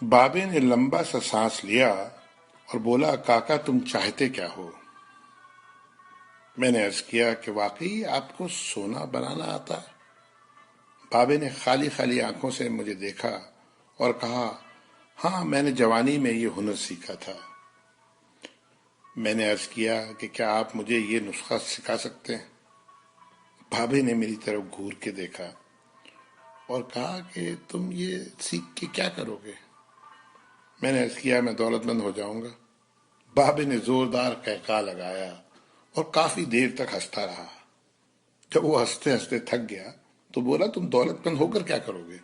بابے نے لمبا سا سانس لیا اور بولا، کاکا تم چاہتے کیا ہو؟ میں نے عرض کیا کہ واقعی آپ کو سونا بنانا آتا؟ بابے نے خالی خالی آنکھوں سے مجھے دیکھا اور کہا، ہاں میں نے جوانی میں یہ ہنر سیکھا تھا۔ میں نے عرض کیا کہ کیا آپ مجھے یہ نسخہ سکھا سکتے ہیں؟ بابے نے میری طرف گھور کے دیکھا اور کہا کہ تم یہ سیکھ کے کیا کرو گے؟ میں نے عرض کیا میں دولت مند ہو جاؤں گا۔ بابے نے زوردار قہقہہ لگایا اور کافی دیر تک ہنستا رہا۔ جب وہ ہنستے ہنستے تھک گیا تو بولا، تم دولت مند ہو کر کیا کرو گے؟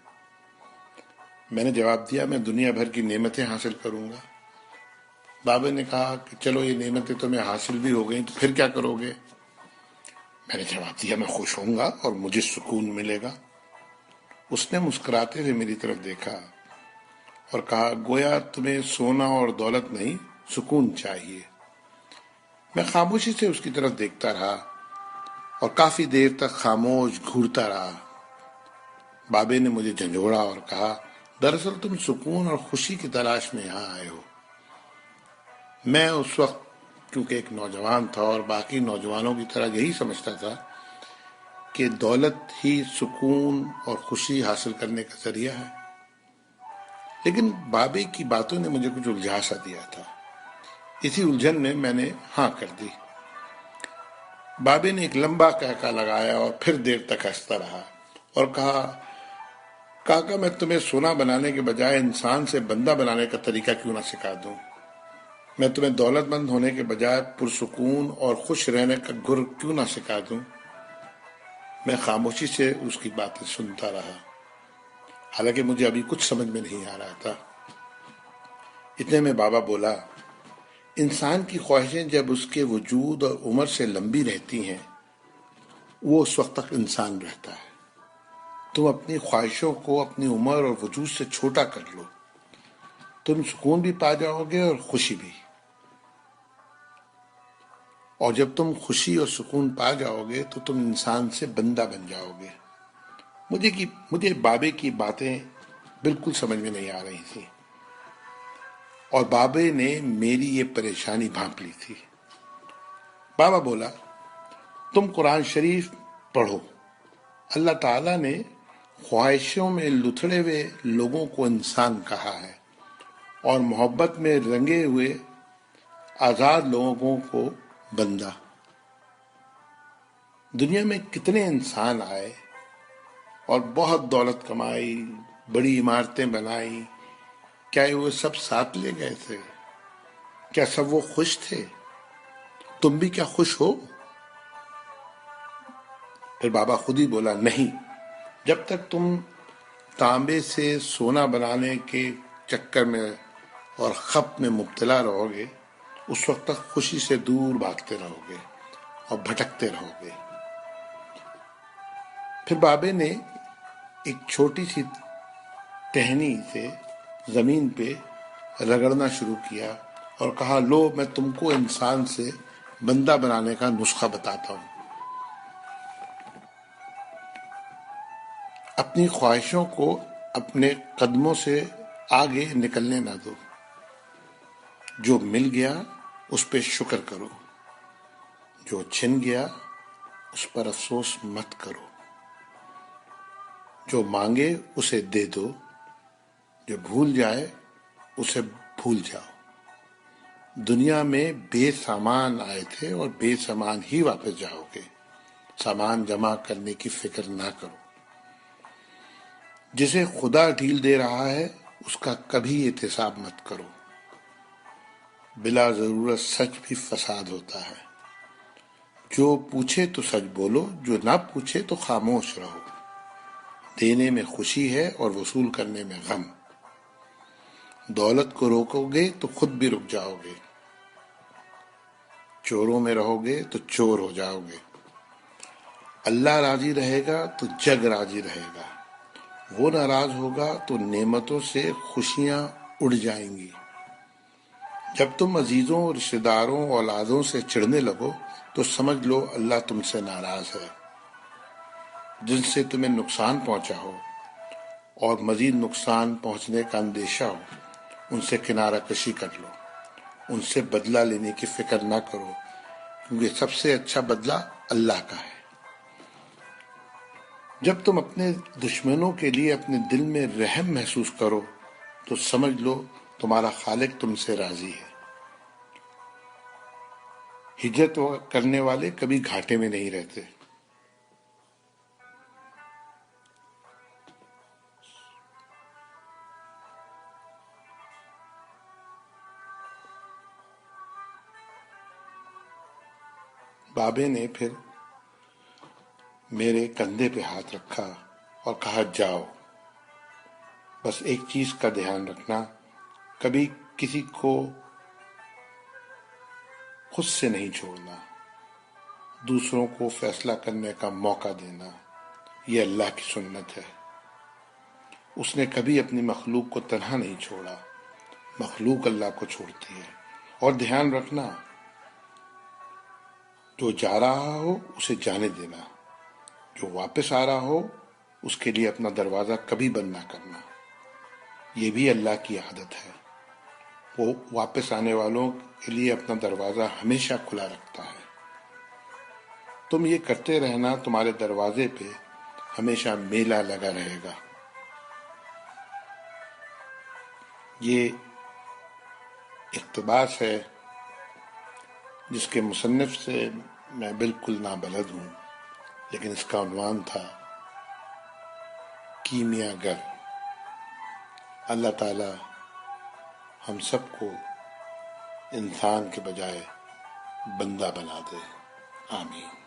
میں نے جواب دیا، میں دنیا بھر کی نعمتیں حاصل کروں گا۔ بابے نے کہا کہ چلو یہ نعمتیں تمہیں حاصل بھی ہو گئیں تو پھر کیا کرو گے؟ میں نے جواب دیا، میں خوش ہوں گا اور مجھے سکون ملے گا۔ اس نے مسکراتے ہوئے میری طرف دیکھا اور کہا، گویا تمہیں سونا اور دولت نہیں، سکون چاہیے۔ میں خاموشی سے اس کی طرف دیکھتا رہا اور کافی دیر تک خاموش گھورتا رہا۔ بابے نے مجھے جھنجھوڑا اور کہا، دراصل تم سکون اور خوشی کی تلاش میں یہاں آئے ہو۔ میں اس وقت کیونکہ ایک نوجوان تھا اور باقی نوجوانوں کی طرح یہی سمجھتا تھا کہ دولت ہی سکون اور خوشی حاصل کرنے کا ذریعہ ہے، لیکن بابے کی باتوں نے مجھے کچھ الجھا سا دیا تھا۔ اسی الجھن میں نے ہاں کر دی۔ بابے نے ایک لمبا قہقہہ لگایا اور پھر دیر تک ہنستا رہا اور کہا، کاکا میں تمہیں سونا بنانے کے بجائے انسان سے بندہ بنانے کا طریقہ کیوں نہ سکھا دوں؟ میں تمہیں دولت مند ہونے کے بجائے پرسکون اور خوش رہنے کا گر کیوں نہ سکھا دوں؟ میں خاموشی سے اس کی باتیں سنتا رہا، حالانکہ مجھے ابھی کچھ سمجھ میں نہیں آ رہا تھا۔ اتنے میں بابا بولا، انسان کی خواہشیں جب اس کے وجود اور عمر سے لمبی رہتی ہیں وہ اس وقت تک انسان رہتا ہے۔ تم اپنی خواہشوں کو اپنی عمر اور وجود سے چھوٹا کر لو، تم سکون بھی پا جاؤ گے اور خوشی بھی۔ اور جب تم خوشی اور سکون پا جاؤ گے تو تم انسان سے بندہ بن جاؤ گے۔ مجھے بابے کی باتیں بالکل سمجھ میں نہیں آ رہی تھی اور بابے نے میری یہ پریشانی بھانپ لی تھی۔ بابا بولا، تم قرآن شریف پڑھو۔ اللہ تعالیٰ نے خواہشوں میں لتھڑے ہوئے لوگوں کو انسان کہا ہے اور محبت میں رنگے ہوئے آزاد لوگوں کو بندہ۔ دنیا میں کتنے انسان آئے اور بہت دولت کمائی، بڑی عمارتیں بنائی، کیا وہ سب ساتھ لے گئے تھے؟ کیا سب وہ خوش تھے؟ تم بھی کیا خوش ہو؟ پھر بابا خود ہی بولا، نہیں، جب تک تم تانبے سے سونا بنانے کے چکر میں اور خپ میں مبتلا رہو گے اس وقت تک خوشی سے دور بھاگتے رہو گے اور بھٹکتے رہو گے۔ پھر بابے نے ایک چھوٹی سی ٹہنی سے زمین پہ رگڑنا شروع کیا اور کہا، لو میں تم کو انسان سے بندہ بنانے کا نسخہ بتاتا ہوں۔ اپنی خواہشوں کو اپنے قدموں سے آگے نکلنے نہ دو۔ جو مل گیا اس پہ شکر کرو، جو چھن گیا اس پر افسوس مت کرو۔ جو مانگے اسے دے دو، جو بھول جائے اسے بھول جاؤ۔ دنیا میں بے سامان آئے تھے اور بے سامان ہی واپس جاؤ گے۔ سامان جمع کرنے کی فکر نہ کرو۔ جسے خدا ڈھیل دے رہا ہے اس کا کبھی احتساب مت کرو۔ بلا ضرورت سچ بھی فساد ہوتا ہے۔ جو پوچھے تو سچ بولو، جو نہ پوچھے تو خاموش رہو۔ دینے میں خوشی ہے اور وصول کرنے میں غم۔ دولت کو روکو گے تو خود بھی رک جاؤ گے۔ چوروں میں رہو گے تو چور ہو جاؤ گے۔ اللہ راضی رہے گا تو جگ راضی رہے گا، وہ ناراض ہوگا تو نعمتوں سے خوشیاں اڑ جائیں گی۔ جب تم عزیزوں، رشتہ داروں، اولادوں سے چڑھنے لگو تو سمجھ لو اللہ تم سے ناراض ہے۔ جن سے تمہیں نقصان پہنچا ہو اور مزید نقصان پہنچنے کا اندیشہ ہو ان سے کنارہ کشی کر لو، ان سے بدلہ لینے کی فکر نہ کرو، کیونکہ سب سے اچھا بدلہ اللہ کا ہے۔ جب تم اپنے دشمنوں کے لیے اپنے دل میں رحم محسوس کرو تو سمجھ لو تمہارا خالق تم سے راضی ہے۔ ہجرت کرنے والے کبھی گھاٹے میں نہیں رہتے۔ بابے نے پھر میرے کندھے پہ ہاتھ رکھا اور کہا جاؤ، بس ایک چیز کا دھیان رکھنا، کبھی کسی کو خود سے نہیں چھوڑنا، دوسروں کو فیصلہ کرنے کا موقع دینا، یہ اللہ کی سنت ہے۔ اس نے کبھی اپنی مخلوق کو تنہا نہیں چھوڑا، مخلوق اللہ کو چھوڑتی ہے۔ اور دھیان رکھنا، جو جا رہا ہو اسے جانے دینا، جو واپس آ رہا ہو اس کے لیے اپنا دروازہ کبھی بند نہ کرنا، یہ بھی اللہ کی عادت ہے۔ وہ واپس آنے والوں کے لیے اپنا دروازہ ہمیشہ کھلا رکھتا ہے۔ تم یہ کرتے رہنا، تمہارے دروازے پہ ہمیشہ میلہ لگا رہے گا۔ یہ اقتباس ہے جس کے مصنف سے میں بالکل نابلد ہوں، لیکن اس کا عنوان تھا کیمیا گر۔ اللہ تعالی ہم سب کو انسان کے بجائے بندہ بنا دے، آمین۔